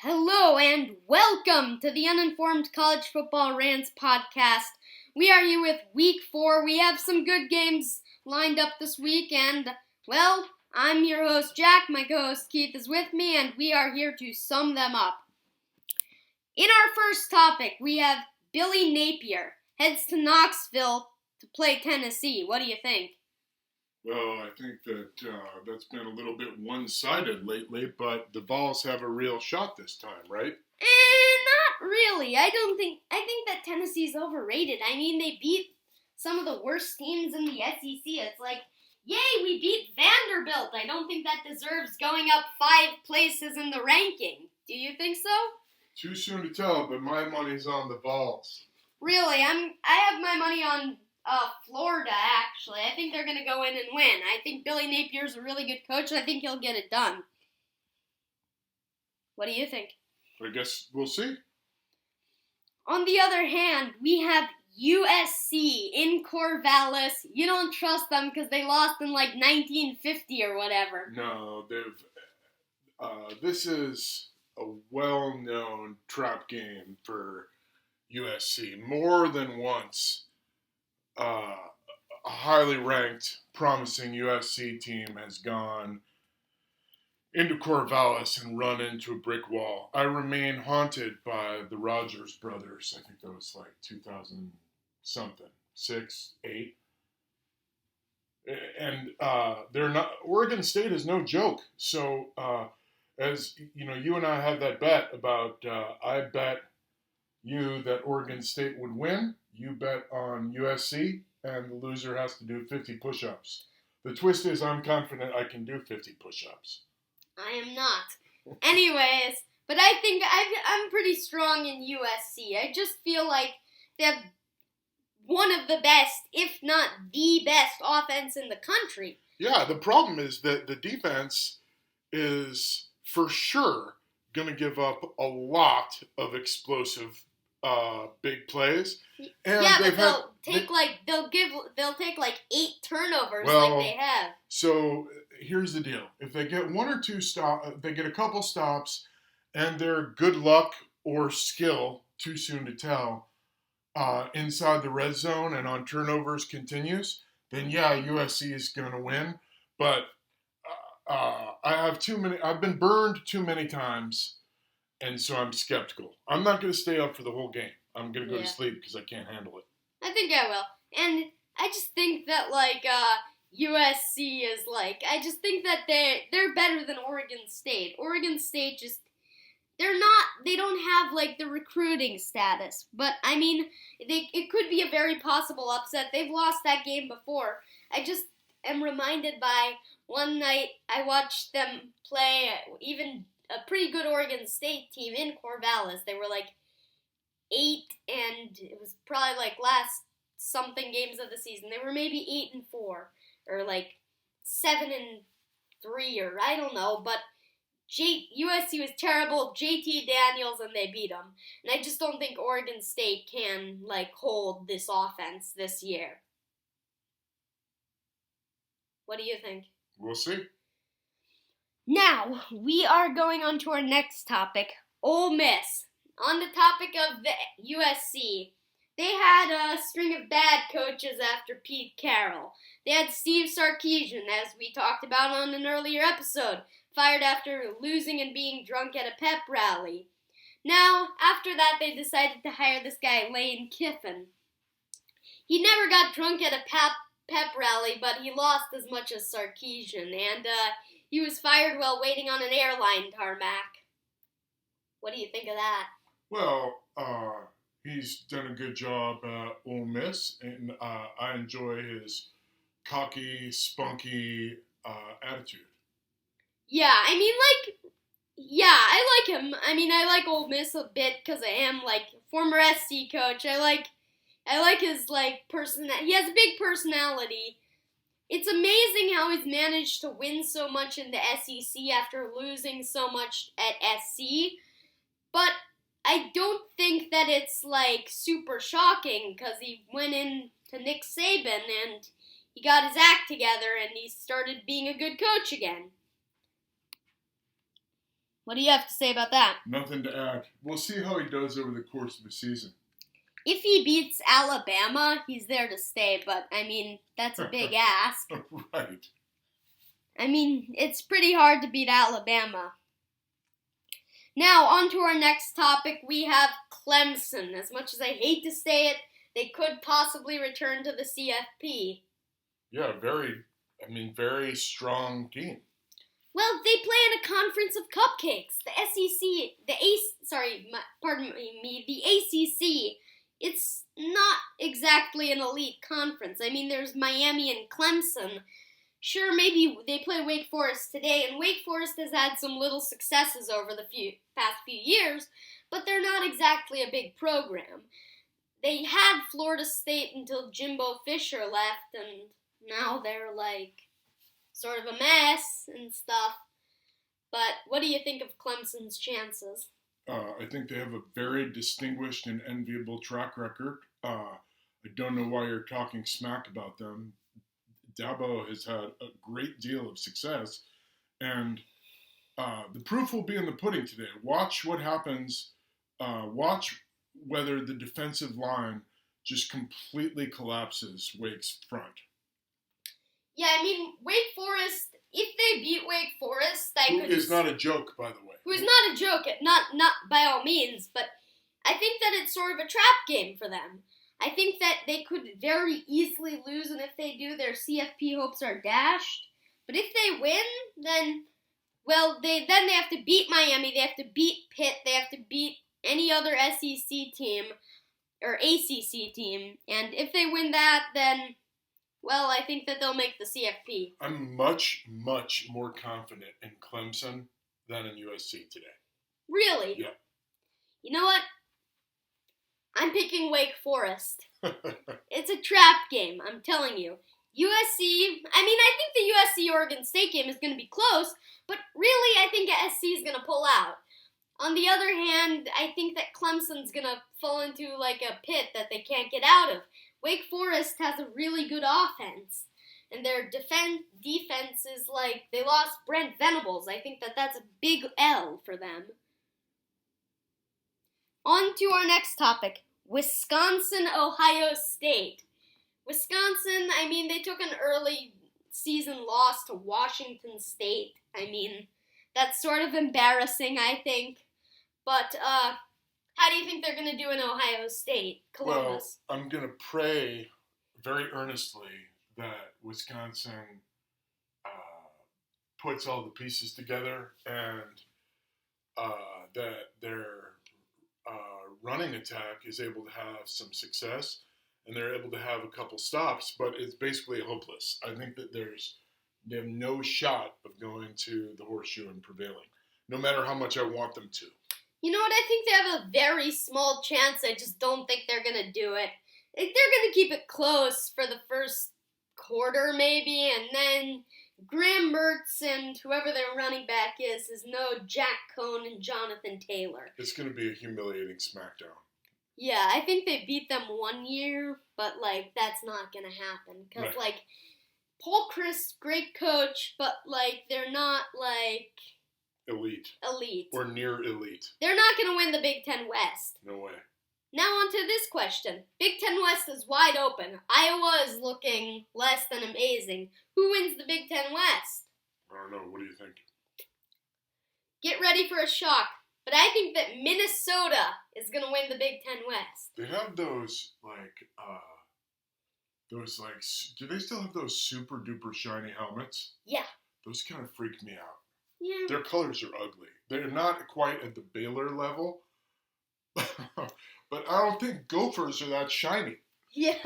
Hello and welcome to the Uninformed College Football Rants podcast. We are here with week 4. We have some good games lined up this week and, well, I'm your host Jack, my co-host Keith is with me, and we are here to sum them up. In our first topic, we have Billy Napier heads to Knoxville to play Tennessee. What do you think? Well, I think that that's been a little bit one-sided lately, but the Vols have a real shot this time, right? Not really. I think that Tennessee's overrated. I mean, they beat some of the worst teams in the SEC. It's like, yay, we beat Vanderbilt. I don't think that deserves going up 5 places in the ranking. Do you think so? Too soon to tell, but my money's on the Vols. Really, I have my money on Florida, actually. I think they're going to go in and win. I think Billy Napier's a really good coach, and I think he'll get it done. What do you think? I guess we'll see. On the other hand, we have USC in Corvallis. You don't trust them because they lost in like 1950 or whatever. No, this is a well-known trap game for USC. More than once, a highly ranked, promising USC team has gone into Corvallis and run into a brick wall. I remain haunted by the Rogers brothers. I think that was like 2000-something, 6, 8. And they're not. Oregon State is no joke. So, as you know, you and I had that bet about. I bet you that Oregon State would win. You bet on USC, and the loser has to do 50 push-ups. The twist is I'm confident I can do 50 push-ups. I am not. Anyways, but I think I'm pretty strong in USC. I just feel like they have one of the best, if not the best, offense in the country. Yeah, the problem is that the defense is for sure going to give up a lot of explosive big plays. And yeah, but they'll take like 8 turnovers like they have. So here's the deal: if they get 1 or 2 stops, they get a couple stops, and their good luck or skill, too soon to tell, inside the red zone and on turnovers continues, then yeah, USC is going to win. But I have too many. I've been burned too many times. And so I'm skeptical. I'm not going to stay up for the whole game. I'm going to go to sleep because I can't handle it. I think I will. And I just think that, USC is, I just think that they're better than Oregon State. Oregon State just, they don't have, the recruiting status. But, I mean, it could be a very possible upset. They've lost that game before. I just am reminded by one night I watched them play even a pretty good Oregon State team in Corvallis. They were 8, and it was probably last something games of the season. They were maybe 8-4 or 7-3 or I don't know. But USC was terrible. JT Daniels, and they beat them. And I just don't think Oregon State can hold this offense this year. What do you think? We'll see. Now, we are going on to our next topic, Ole Miss. On the topic of the USC, they had a string of bad coaches after Pete Carroll. They had Steve Sarkisian, as we talked about on an earlier episode, fired after losing and being drunk at a pep rally. Now, after that, they decided to hire this guy, Lane Kiffin. He never got drunk at a pep rally, but he lost as much as Sarkisian, and he was fired while waiting on an airline tarmac. What do you think of that? Well, he's done a good job at Ole Miss, and I enjoy his cocky, spunky attitude. Yeah, I mean, I like him. I mean, I like Ole Miss a bit because I am, former SC coach. I like his, personality. He has a big personality. It's amazing how he's managed to win so much in the SEC after losing so much at SC. But I don't think that it's, super shocking because he went in to Nick Saban and he got his act together and he started being a good coach again. What do you have to say about that? Nothing to add. We'll see how he does over the course of the season. If he beats Alabama, he's there to stay, but, I mean, that's a big ask. Right. I mean, it's pretty hard to beat Alabama. Now, on to our next topic, we have Clemson. As much as I hate to say it, they could possibly return to the CFP. Yeah, very strong team. Well, they play in a conference of cupcakes. The SEC, the ACC, it's not exactly an elite conference. I mean, there's Miami and Clemson. Sure, maybe they play Wake Forest today, and Wake Forest has had some little successes over the past few years, but they're not exactly a big program. They had Florida State until Jimbo Fisher left, and now they're like sort of a mess and stuff. But what do you think of Clemson's chances? I think they have a very distinguished and enviable track record. I don't know why you're talking smack about them. Dabo has had a great deal of success, and the proof will be in the pudding today. Watch what happens. Watch whether the defensive line just completely collapses Wake's front. Yeah, I mean, Wake Forest, if they beat Wake Forest, Who is not a joke, by the way. Who's not a joke, not by all means, but I think that it's sort of a trap game for them. I think that they could very easily lose, and if they do, their CFP hopes are dashed. But if they win, then they have to beat Miami, they have to beat Pitt, they have to beat any other SEC team or ACC team, and if they win that, then I think that they'll make the CFP. I'm much, much more confident in Clemson than in USC today. Really? Yeah. You know what? I'm picking Wake Forest. It's a trap game, I'm telling you. USC, I think the USC-Oregon State game is going to be close, but really I think SC is going to pull out. On the other hand, I think that Clemson's going to fall into like a pit that they can't get out of. Wake Forest has a really good offense, and their defense is like, they lost Brent Venables. I think that that's a big L for them. On to our next topic, Wisconsin, Ohio State. Wisconsin, they took an early season loss to Washington State. That's sort of embarrassing, I think. But, how do you think they're going to do in Ohio State, Columbus? Well, I'm going to pray very earnestly that Wisconsin puts all the pieces together and that their running attack is able to have some success and they're able to have a couple stops, but it's basically hopeless. I think that they have no shot of going to the horseshoe and prevailing, no matter how much I want them to. You know what? I think they have a very small chance. I just don't think they're going to do it. They're going to keep it close for the first quarter, maybe, and then Graham Mertz and whoever their running back is no Jack Cohn and Jonathan Taylor. It's going to be a humiliating smackdown. Yeah, I think they beat them one year, but, that's not going to happen. Because, right. Paul Chryst, great coach, but, they're not, elite. Or near elite. They're not going to win the Big Ten West. No way. Now on to this question. Big Ten West is wide open. Iowa is looking less than amazing. Who wins the Big Ten West? I don't know. What do you think? Get ready for a shock. But I think that Minnesota is going to win the Big Ten West. They have those, do they still have those super duper shiny helmets? Yeah. Those kind of freak me out. Yeah. Their colors are ugly. They're not quite at the Baylor level, but I don't think Gophers are that shiny. Yeah,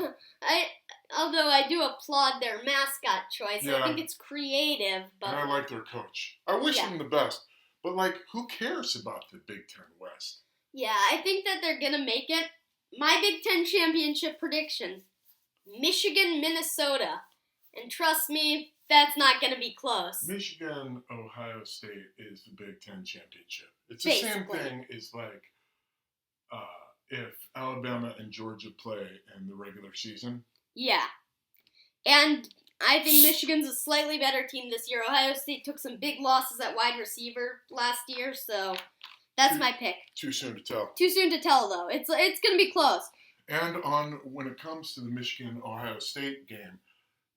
although I do applaud their mascot choice. Yeah. I think it's creative, but... And I like their coach. I wish them the best, but, who cares about the Big Ten West? Yeah, I think that they're going to make it. My Big Ten championship prediction, Michigan, Minnesota. And trust me, that's not going to be close. Michigan, Ohio State is the Big Ten championship. It's the same thing as if Alabama and Georgia play in the regular season. Yeah. And I think Michigan's a slightly better team this year. Ohio State took some big losses at wide receiver last year, so that's my pick. Too soon to tell. Too soon to tell, though. It's going to be close. And when it comes to the Michigan-Ohio State game,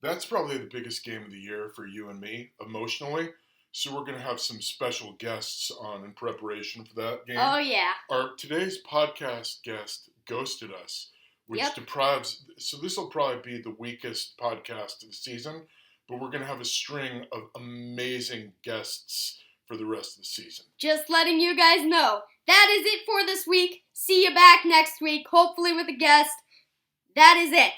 that's probably the biggest game of the year for you and me, emotionally. So we're going to have some special guests on in preparation for that game. Oh, yeah. Today's podcast guest ghosted us, which deprives... So this will probably be the weakest podcast of the season, but we're going to have a string of amazing guests for the rest of the season. Just letting you guys know. That is it for this week. See you back next week, hopefully with a guest. That is it.